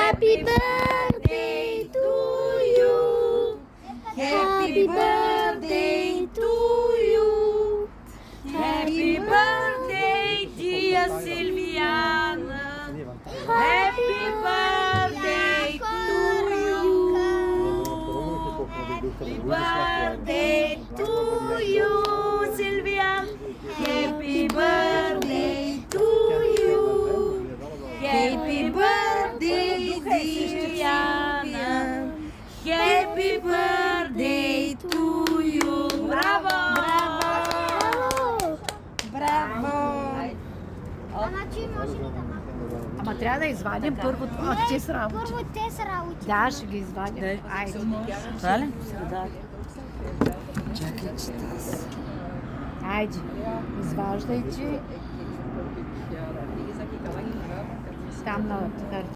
Happy birthday to you. Happy birthday to you. Happy birthday, dear Silviana. Happy birthday to you. Happy birthday to you, Sylvia. Happy birthday to you. Happy birthday, Diana. Happy birthday to you. Bravo! Браво! Ама че може ли да махам? Ама трябва да извадим първо те с работи. Първо те са работи. Да, ще ги извадим. Айде. Това ли? Айде. Изваждайте. Там на